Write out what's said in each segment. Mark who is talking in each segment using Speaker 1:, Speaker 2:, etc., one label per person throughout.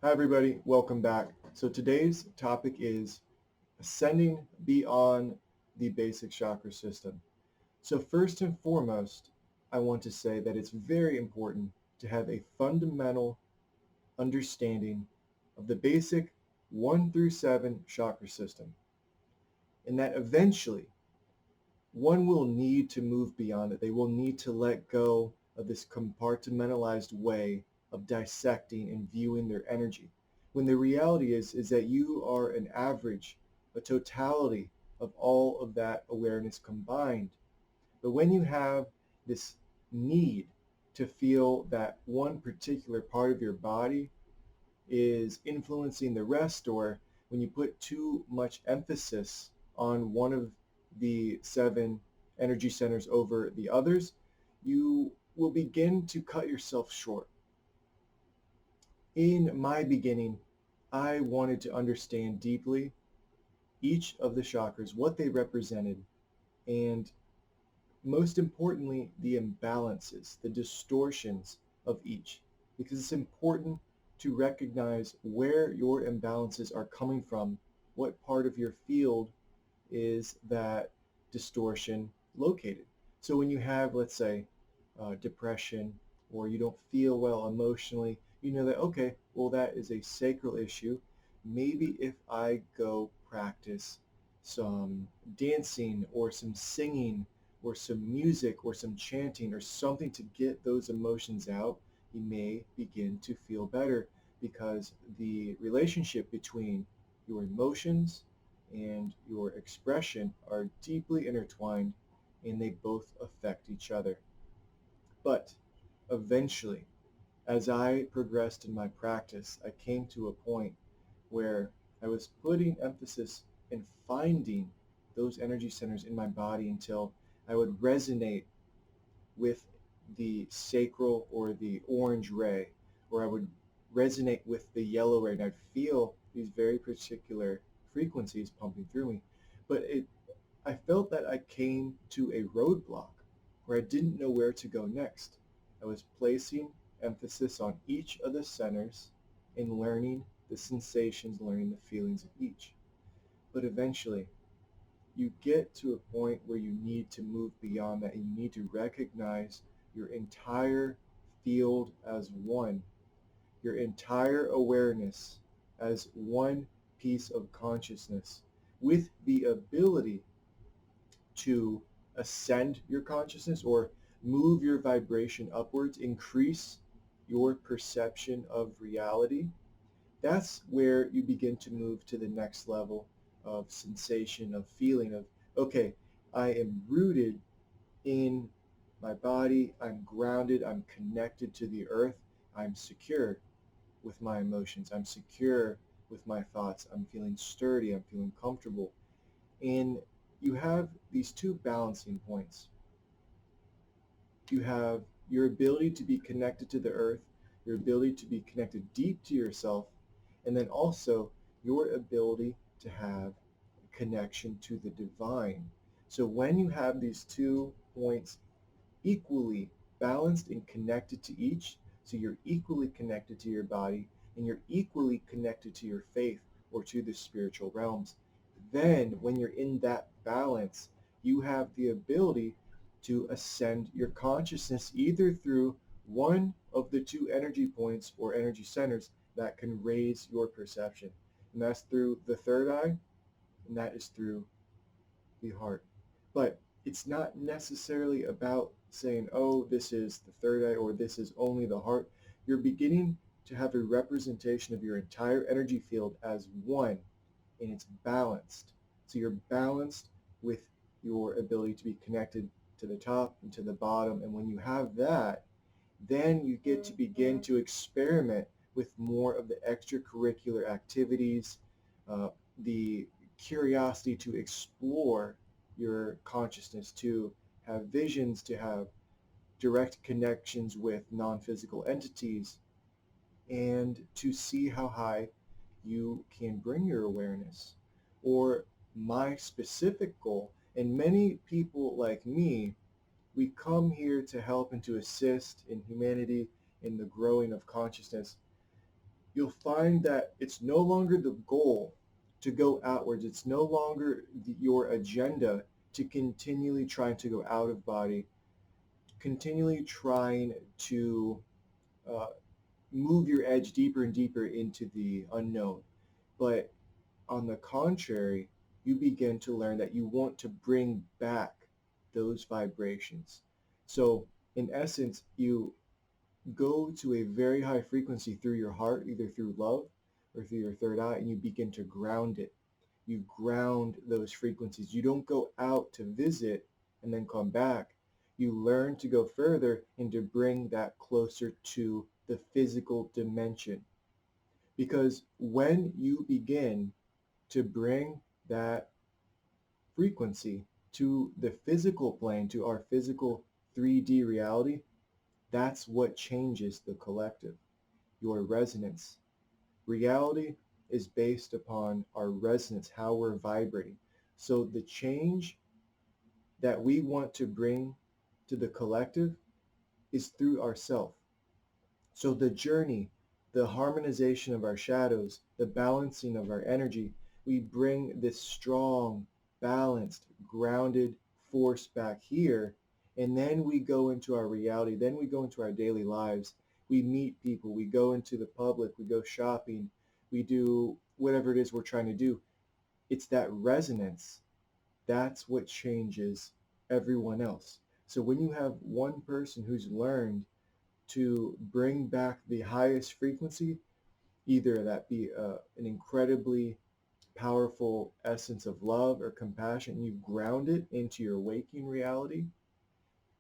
Speaker 1: Hi everybody, welcome back. So today's topic is ascending beyond the basic chakra system. So first and foremost, I want to say that it's very important to have a fundamental understanding of the basic 1 through 7 chakra system, and that eventually one will need to move beyond it. They will need to let go of this compartmentalized way of dissecting and viewing their energy. When the reality is that you are an average, a totality of all of that awareness combined. But when you have this need to feel that one particular part of your body is influencing the rest, or when you put too much emphasis on one of the 7 energy centers over the others, you will begin to cut yourself short. In my beginning, I wanted to understand deeply each of the chakras, what they represented, and most importantly, the imbalances, the distortions of each, because it's important to recognize where your imbalances are coming from, what part of your field is that distortion located. So when you have, let's say, depression, or you don't feel well emotionally, you know that, okay, well, that is a sacral issue. Maybe if I go practice some dancing or some singing or some music or some chanting or something to get those emotions out, you may begin to feel better, because the relationship between your emotions and your expression are deeply intertwined, and they both affect each other. But eventually, as I progressed in my practice, I came to a point where I was putting emphasis in finding those energy centers in my body until I would resonate with the sacral or the orange ray, or I would resonate with the yellow ray, and I'd feel these very particular frequencies pumping through me. But I felt that I came to a roadblock where I didn't know where to go next. I was placing emphasis on each of the centers and learning the sensations, learning the feelings of each. But eventually, you get to a point where you need to move beyond that, and you need to recognize your entire field as one, your entire awareness as one piece of consciousness, with the ability to ascend your consciousness or move your vibration upwards, increase your perception of reality. That's where you begin to move to the next level of sensation, of feeling, of, okay, I am rooted in my body, I'm grounded, I'm connected to the earth, I'm secure with my emotions, I'm secure with my thoughts, I'm feeling sturdy, I'm feeling comfortable. And you have these two balancing points. You have your ability to be connected to the earth, your ability to be connected deep to yourself, and then also your ability to have a connection to the divine. So when you have these 2 points equally balanced and connected to each, so you're equally connected to your body and you're equally connected to your faith or to the spiritual realms, then when you're in that balance, you have the ability to ascend your consciousness either through one of the 2 energy points or energy centers that can raise your perception. And that's through the third eye, and that is through the heart. But it's not necessarily about saying, oh, this is the third eye or this is only the heart. You're beginning to have a representation of your entire energy field as one, and it's balanced. So you're balanced with your ability to be connected to the top and to the bottom. And when you have that, then you get to begin to experiment with more of the extracurricular activities, the curiosity to explore your consciousness, to have visions, to have direct connections with non-physical entities, and to see how high you can bring your awareness. Or my specific goal, and many people like me, we come here to help and to assist in humanity in the growing of consciousness. you'll find that it's no longer the goal to go outwards. It's no longer your agenda to continually trying to go out of body, continually trying to uh, move your edge deeper and deeper into the unknown. But on the contrary, you begin to learn that you want to bring back those vibrations. So in essence, you go to a very high frequency through your heart, either through love or through your third eye, and you begin to ground it. You ground those frequencies. You don't go out to visit and then come back. You learn to go further and to bring that closer to the physical dimension. Because when you begin to bring that frequency to the physical plane, to our physical 3D reality, that's what changes the collective, your resonance. Reality is based upon our resonance, how we're vibrating. So the change that we want to bring to the collective is through ourself. So the journey, the harmonization of our shadows, the balancing of our energy, we bring this strong, balanced, grounded force back here, and then we go into our reality, then we go into our daily lives. We meet people, we go into the public, we go shopping, we do whatever it is we're trying to do. It's that resonance. That's what changes everyone else. So when you have one person who's learned to bring back the highest frequency, either that be an incredibly powerful essence of love or compassion, you ground it into your waking reality,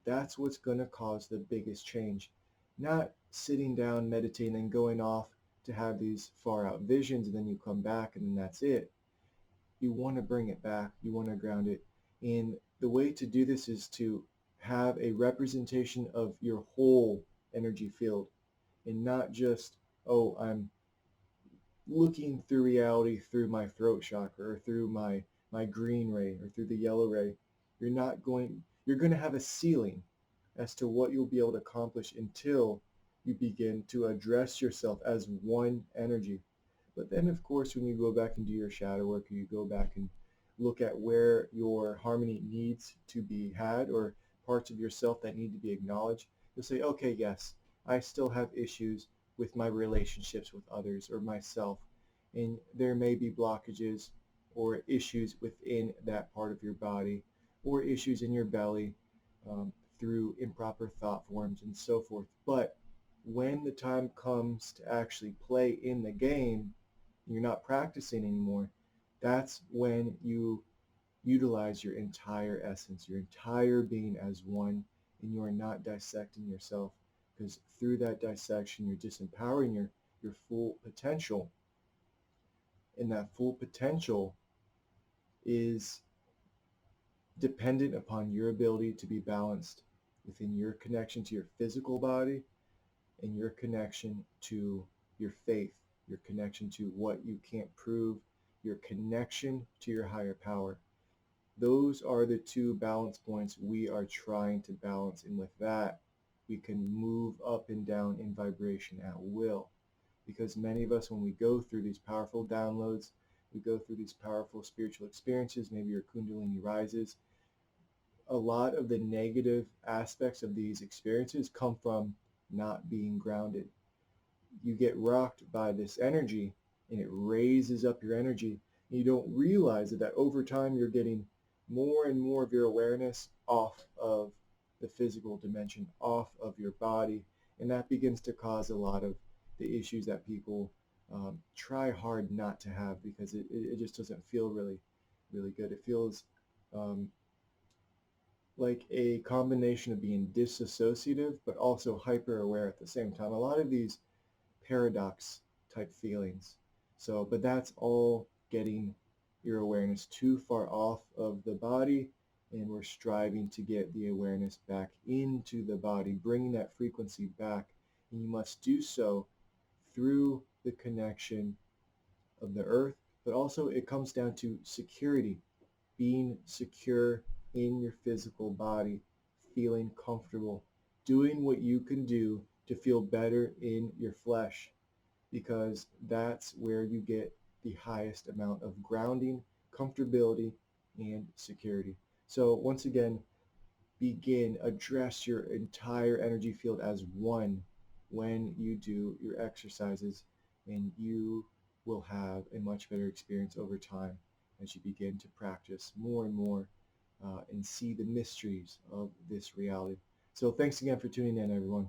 Speaker 1: that's what's going to cause the biggest change. Not sitting down, meditating, and going off to have these far out visions, and then you come back and then that's it. You want to bring it back. You want to ground it. And the way to do this is to have a representation of your whole energy field and not just, oh, I'm looking through reality through my throat chakra or through my green ray or through the yellow ray. You're going to have a ceiling as to what you'll be able to accomplish until you begin to address yourself as one energy. But then, of course, when you go back and do your shadow work, you go back and look at where your harmony needs to be had or parts of yourself that need to be acknowledged, you'll say, okay, yes, I still have issues with my relationships with others or myself. And there may be blockages or issues within that part of your body or issues in your belly through improper thought forms and so forth. But when the time comes to actually play in the game, you're not practicing anymore, that's when you utilize your entire essence, your entire being as one, and you are not dissecting yourself, because through that dissection, you're disempowering your full potential, and that full potential is dependent upon your ability to be balanced within your connection to your physical body and your connection to your faith, your connection to what you can't prove, your connection to your higher power. Those are the two balance points we are trying to balance. And with that, we can move up and down in vibration at will. Because many of us, when we go through these powerful downloads, we go through these powerful spiritual experiences, maybe your Kundalini rises, a lot of the negative aspects of these experiences come from not being grounded. You get rocked by this energy and it raises up your energy. And you don't realize that over time you're getting more and more of your awareness off of the physical dimension, off of your body. And that begins to cause a lot of the issues that people try hard not to have, because it just doesn't feel really, really good. It feels like a combination of being disassociative but also hyper aware at the same time. A lot of these paradox type feelings. So, but that's all getting your awareness too far off of the body, and we're striving to get the awareness back into the body, bringing that frequency back. And you must do so through the connection of the earth, but also it comes down to security, being secure in your physical body, feeling comfortable, doing what you can do to feel better in your flesh. because that's where you get the highest amount of grounding, comfortability, and security. So once again, address your entire energy field as one when you do your exercises, and you will have a much better experience over time as you begin to practice more and more and see the mysteries of this reality. So thanks again for tuning in, everyone.